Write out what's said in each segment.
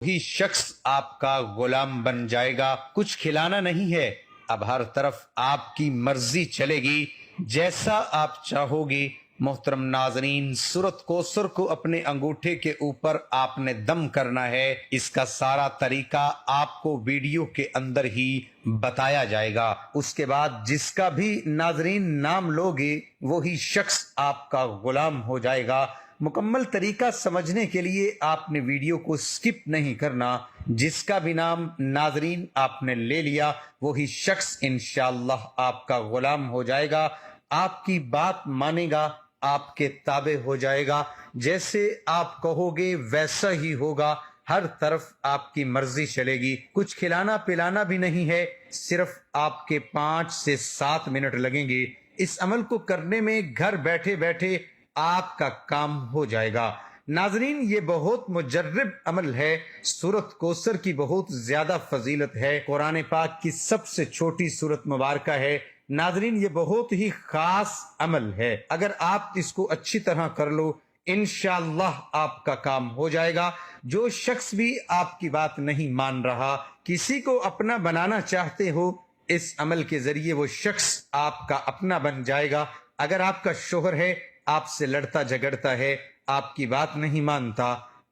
ही शख्स आपका गुलाम बन जाएगा। कुछ खिलाना नहीं है, अब हर तरफ आपकी मर्जी चलेगी, जैसा आप चाहोगी। मोहतरम नाजरीन, सूरत कौसर को अपने अंगूठे के ऊपर आपने दम करना है। इसका सारा तरीका आपको वीडियो के अंदर ही बताया जाएगा। उसके बाद जिसका भी नाजरीन नाम लोगे वही शख्स आपका गुलाम हो जाएगा। मुकम्मल तरीका समझने के लिए आपने वीडियो को स्किप नहीं करना। जिसका भी नाम नाजरीन आपने ले लिया वही शख्स इंशाअल्लाह आपका गुलाम हो जाएगा, आपकी बात मानेगा, आपके ताबे हो जाएगा। जैसे आप कहोगे वैसा ही होगा, हर तरफ आपकी मर्जी चलेगी। कुछ खिलाना पिलाना भी नहीं है, सिर्फ आपके 5 से 7 मिनट लगेंगे। इस अमल को करने में घर बैठे बैठे आपका काम हो जाएगा। नाजरीन, ये बहुत मुजर्रब अमल है। सूरत कौसर की बहुत ज्यादा फजीलत है। कुरान पाक की सबसे छोटी सूरत मुबारका है। नाजरीन, ये बहुत ही खास अमल है। अगर आप इसको अच्छी तरह कर लो, इंशाअल्लाह आपका काम हो जाएगा। जो शख्स भी आपकी बात नहीं मान रहा, किसी को अपना बनाना चाहते हो, इस अमल के जरिए वो शख्स आपका अपना बन जाएगा। अगर आपका शोहर है, आपसे लड़ता झगड़ता है, आपकी बात नहीं मानता,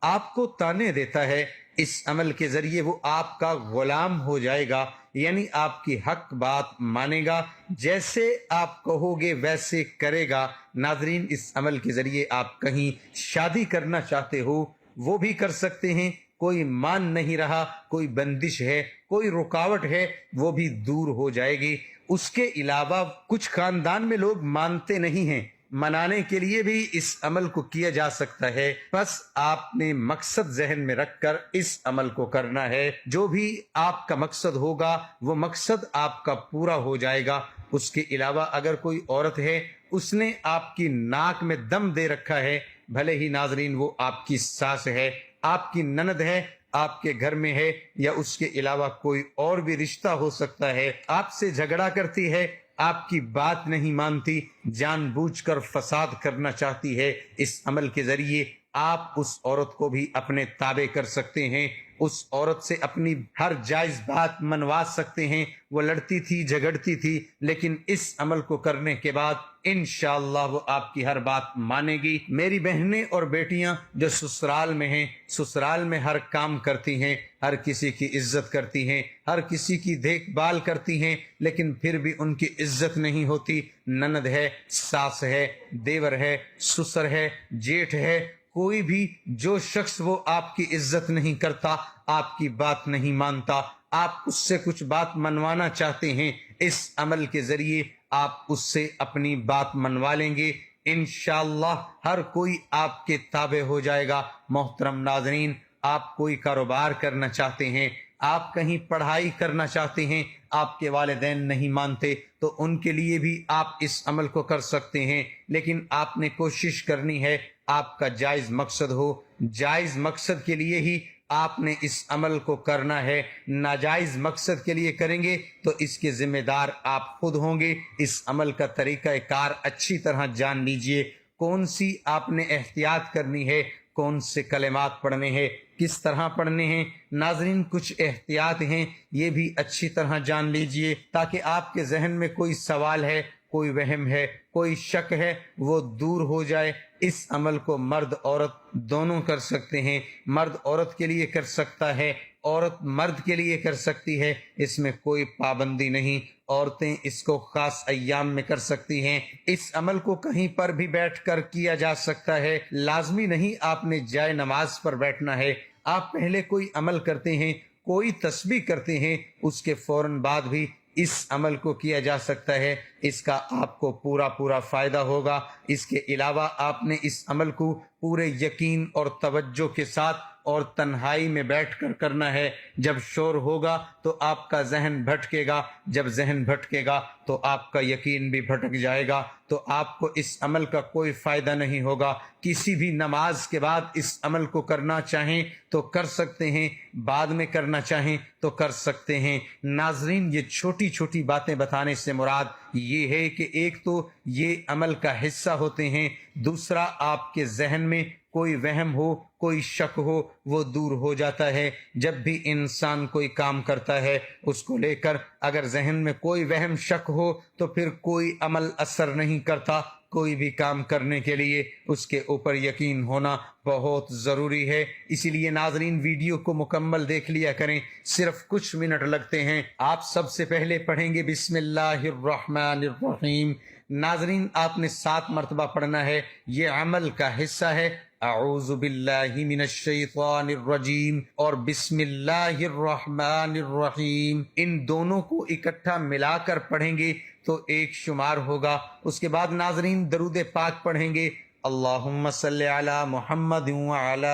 आपको ताने देता है, इस अमल के जरिए वो आपका गुलाम हो जाएगा। यानी आपकी हक बात मानेगा, जैसे आप कहोगे वैसे करेगा। नाजरीन, इस अमल के जरिए आप कहीं शादी करना चाहते हो वो भी कर सकते हैं। कोई मान नहीं रहा, कोई बंदिश है, कोई रुकावट है, वो भी दूर हो जाएगी। उसके अलावा कुछ खानदान में लोग मानते नहीं हैं, मनाने के लिए भी इस अमल को किया जा सकता है। बस आपने मकसद जहन में रखकर इस अमल को करना है। जो भी आपका मकसद होगा वो मकसद आपका पूरा हो जाएगा। उसके अलावा अगर कोई औरत है, उसने आपकी नाक में दम दे रखा है, भले ही नाजरीन वो आपकी सास है, आपकी ननद है, आपके घर में है, या उसके अलावा कोई और भी रिश्ता हो सकता है, आपसे झगड़ा करती है, आपकी बात नहीं मानती, जानबूझकर फसाद करना चाहती है, इस अमल के जरिए आप उस औरत को भी अपने ताबे कर सकते हैं। उस औरत से अपनी हर जायज बात मनवा सकते हैं। वो लड़ती थी, झगड़ती थी, लेकिन इस अमल को करने के बाद इंशाअल्लाह वो आपकी हर बात मानेगी। मेरी बहनें और बेटियां जो ससुराल में हैं, ससुराल में हर काम करती हैं, हर किसी की इज्जत करती हैं, हर किसी की देखभाल करती हैं, लेकिन फिर भी उनकी इज्जत नहीं होती। ननद है, सास है, देवर है, ससुर है, जेठ है, कोई भी जो शख्स वो आपकी इज्जत नहीं करता, आपकी बात नहीं मानता, आप उससे कुछ बात मनवाना चाहते हैं, इस अमल के जरिए आप उससे अपनी बात मनवा लेंगे। इंशाअल्लाह हर कोई आपके ताबे हो जाएगा। मोहतरम नाज़रीन, आप कोई कारोबार करना चाहते हैं, आप कहीं पढ़ाई करना चाहते हैं, आपके वालिदैन नहीं मानते, तो उनके लिए भी आप इस अमल को कर सकते हैं। लेकिन आपने कोशिश करनी है आपका जायज मकसद हो। जायज मकसद के लिए ही आपने इस अमल को करना है। नाजायज मकसद के लिए करेंगे तो इसके जिम्मेदार आप खुद होंगे। इस अमल का तरीका कार अच्छी तरह जान लीजिए। कौन सी आपने एहतियात करनी है, कौन से कलेमात पढ़ने हैं, किस तरह पढ़ने हैं। नाजरीन, कुछ एहतियात हैं, ये भी अच्छी तरह जान लीजिए, ताकि आपके जहन में कोई सवाल है, कोई वहम है, कोई शक है, वो दूर हो जाए। इस अमल को मर्द औरत दोनों कर सकते हैं। मर्द औरत के लिए कर सकता है, औरत मर्द के लिए कर सकती है, इसमें कोई पाबंदी नहीं। औरतें इसको खास अय्याम में कर सकती हैं। इस अमल को कहीं पर भी बैठकर किया जा सकता है, लाजमी नहीं आपने जाए नमाज पर बैठना है। आप पहले कोई अमल करते हैं, कोई तस्बीह करते हैं, उसके फौरन बाद भी इस अमल को किया जा सकता है। इसका आपको पूरा पूरा फायदा होगा। इसके अलावा आपने इस अमल को पूरे यकीन और तवज्जो के साथ और तन्हाई में बैठकर करना है। जब शोर होगा तो आपका जहन भटकेगा, जब जहन भटकेगा तो आपका यकीन भी भटक जाएगा, तो आपको इस अमल का कोई फायदा नहीं होगा। किसी भी नमाज के बाद इस अमल को करना चाहें तो कर सकते हैं, बाद में करना चाहें तो कर सकते हैं। नाजरीन, ये छोटी छोटी बातें बताने से मुराद ये है कि एक तो ये अमल का हिस्सा होते हैं, दूसरा आपके जहन में کوئی وہم ہو، کوئی شک ہو، وہ دور ہو جاتا ہے۔ جب بھی انسان کوئی کام کرتا ہے اس کو لے کر اگر ذہن میں کوئی وہم شک ہو تو پھر کوئی عمل اثر نہیں کرتا۔ کوئی بھی کام کرنے کے لیے اس کے اوپر یقین ہونا بہت ضروری ہے۔ اسی لیے ناظرین ویڈیو کو مکمل دیکھ لیا کریں، صرف کچھ منٹ لگتے ہیں۔ آپ سب سے پہلے پڑھیں گے بسم اللہ الرحمن الرحیم۔ ناظرین آپ نے 7 مرتبہ پڑھنا ہے، یہ عمل کا حصہ ہے۔ اعوذ باللہ من الشیطان الرجیم اور بسم اللہ الرحمن الرحیم، ان دونوں کو اکٹھا ملا کر پڑھیں گے تو ایک شمار ہوگا۔ اس کے بعد ناظرین درود پاک پڑھیں گے، اللہم صلی علی محمد وعلی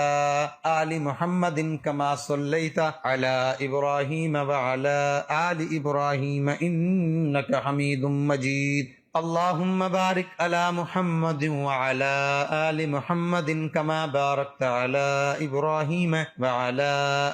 آل محمد کما صلیت علی ابراہیم وعلی آل ابراہیم انک حمید مجید، اللہم بارک علی محمد وعلی آل محمد کما بارکت علی ابراہیم وعلی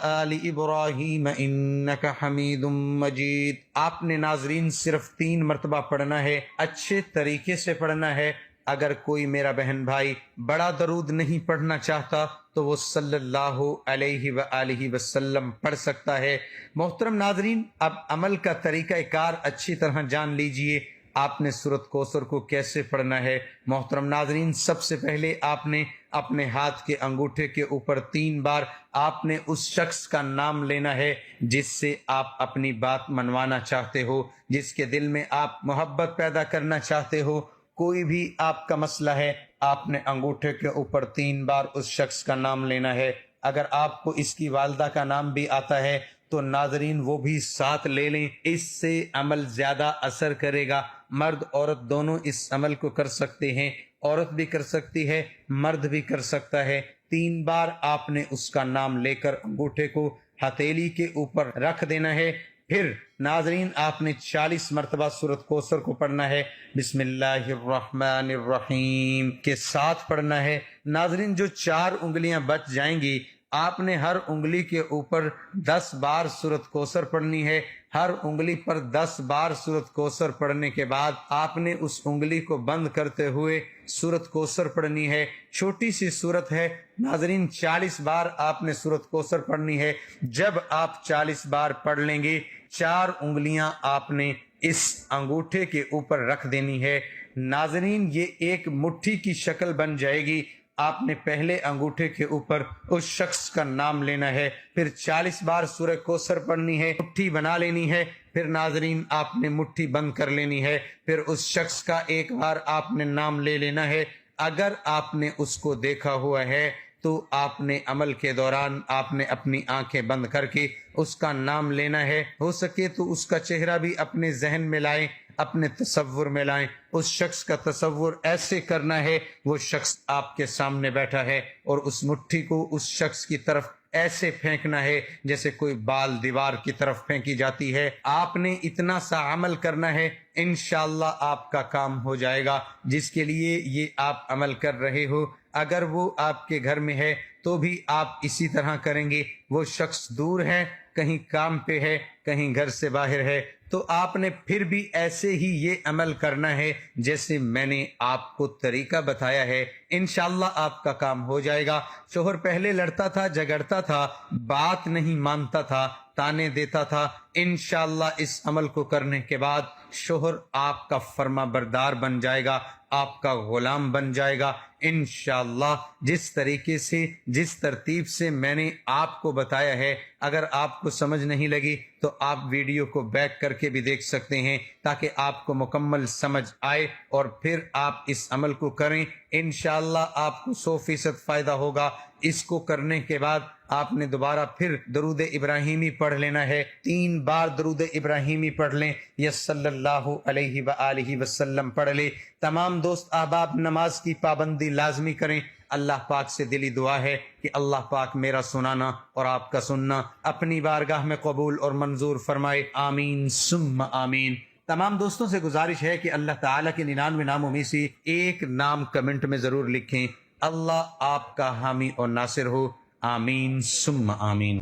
آل ابراہیم انک حمید مجید۔ آپ نے ناظرین صرف 3 مرتبہ پڑھنا ہے، اچھے طریقے سے پڑھنا ہے۔ اگر کوئی میرا بہن بھائی بڑا درود نہیں پڑھنا چاہتا تو وہ صلی اللہ علیہ وآلہ وسلم پڑھ سکتا ہے۔ محترم ناظرین اب عمل کا طریقہ کار اچھی طرح جان لیجئے۔ آپ نے سورۃ کوثر کو کیسے پڑھنا ہے؟ محترم ناظرین سب سے پہلے آپ نے اپنے ہاتھ کے انگوٹھے کے اوپر 3 بار آپ نے اس شخص کا نام لینا ہے جس سے آپ اپنی بات منوانا چاہتے ہو، جس کے دل میں آپ محبت پیدا کرنا چاہتے ہو۔ کوئی بھی آپ کا مسئلہ ہے، آپ نے انگوٹھے کے اوپر 3 بار اس شخص کا نام لینا ہے۔ اگر آپ کو اس کی والدہ کا نام بھی آتا ہے تو ناظرین وہ بھی ساتھ لے لیں، اس سے عمل زیادہ اثر کرے گا۔ مرد عورت دونوں اس عمل کو کر سکتے ہیں، عورت بھی کر سکتی ہے، مرد بھی کر سکتا ہے۔ 3 بار آپ نے اس کا نام لے کر انگوٹھے کو ہتھیلی کے اوپر رکھ دینا ہے۔ پھر ناظرین آپ نے 40 مرتبہ سورۃ کوثر کو پڑھنا ہے، بسم اللہ الرحمن الرحیم کے ساتھ پڑھنا ہے۔ ناظرین جو 4 انگلیاں بچ جائیں گی آپ نے ہر انگلی کے اوپر 10 بار سورۃ کوثر پڑھنی ہے۔ ہر انگلی پر 10 بار سورۃ کوثر پڑھنے کے بعد آپ نے اس انگلی کو بند کرتے ہوئے سورۃ کوثر پڑھنی ہے۔ چھوٹی سی سورت ہے ناظرین، 40 بار آپ نے سورۃ کوثر پڑھنی ہے۔ جب آپ 40 بار پڑھ لیں گے 4 انگلیاں آپ نے اس انگوٹھے کے اوپر رکھ دینی ہے۔ ناظرین یہ ایک مٹھی کی شکل بن جائے گی۔ آپ نے پہلے انگوٹھے کے اوپر اس شخص کا نام لینا ہے، پھر 40 بار سورہ کوثر پڑھنی ہے، مٹھی بنا لینی ہے، پھر ناظرین آپ نے مٹھی بند کر لینی ہے، پھر اس شخص کا ایک بار آپ نے نام لے لینا ہے۔ اگر آپ نے اس کو دیکھا ہوا ہے تو آپ نے عمل کے دوران آپ نے اپنی آنکھیں بند کر کے اس کا نام لینا ہے۔ ہو سکے تو اس کا چہرہ بھی اپنے ذہن میں لائیں، اپنے تصور میں لائیں۔ اس شخص کا تصور ایسے کرنا ہے وہ شخص آپ کے سامنے بیٹھا ہے اور اس مٹھی کو اس شخص کی طرف ایسے پھینکنا ہے جیسے کوئی بال دیوار کی طرف پھینکی جاتی ہے۔ آپ نے اتنا سا عمل کرنا ہے، انشاءاللہ آپ کا کام ہو جائے گا۔ جس کے لیے یہ آپ عمل کر رہے ہو اگر وہ آپ کے گھر میں ہے تو بھی آپ اسی طرح کریں گے۔ وہ شخص دور ہے، کہیں کام پہ ہے، کہیں گھر سے باہر ہے، تو آپ نے پھر بھی ایسے ہی یہ عمل کرنا ہے جیسے میں نے آپ کو طریقہ بتایا ہے۔ انشاءاللہ آپ کا کام ہو جائے گا۔ شوہر پہلے لڑتا تھا، جھگڑتا تھا، بات نہیں مانتا تھا، تانے دیتا تھا، انشاءاللہ اس عمل کو کرنے کے بعد شوہر آپ کا فرما بردار بن جائے گا، آپ کا غلام بن جائے گا انشاءاللہ۔ جس طریقے سے، جس ترتیب سے میں نے آپ کو بتایا ہے، اگر آپ کو سمجھ نہیں لگی تو آپ ویڈیو کو بیک کر کے بھی دیکھ سکتے ہیں تاکہ آپ کو مکمل سمجھ آئے اور پھر آپ اس عمل کو کریں۔ انشاءاللہ آپ کو 100% فائدہ ہوگا۔ اس کو کرنے کے بعد آپ نے دوبارہ پھر درود ابراہیمی پڑھ لینا ہے۔ 3 بار درود ابراہیمی پڑھ لیں یا صلی اللہ علیہ وآلہ وسلم پڑھ لیں۔ تمام دوست احباب نماز کی پابندی لازمی کریں۔ اللہ پاک سے دلی دعا ہے کہ اللہ پاک میرا سنانا اور آپ کا سننا اپنی بارگاہ میں قبول اور منظور فرمائے، آمین ثم آمین۔ تمام دوستوں سے گزارش ہے کہ اللہ تعالیٰ کے 99 ناموں میں سے ایک نام کمنٹ میں ضرور لکھیں۔ اللہ آپ کا حامی اور ناصر ہو، آمین ثم آمین۔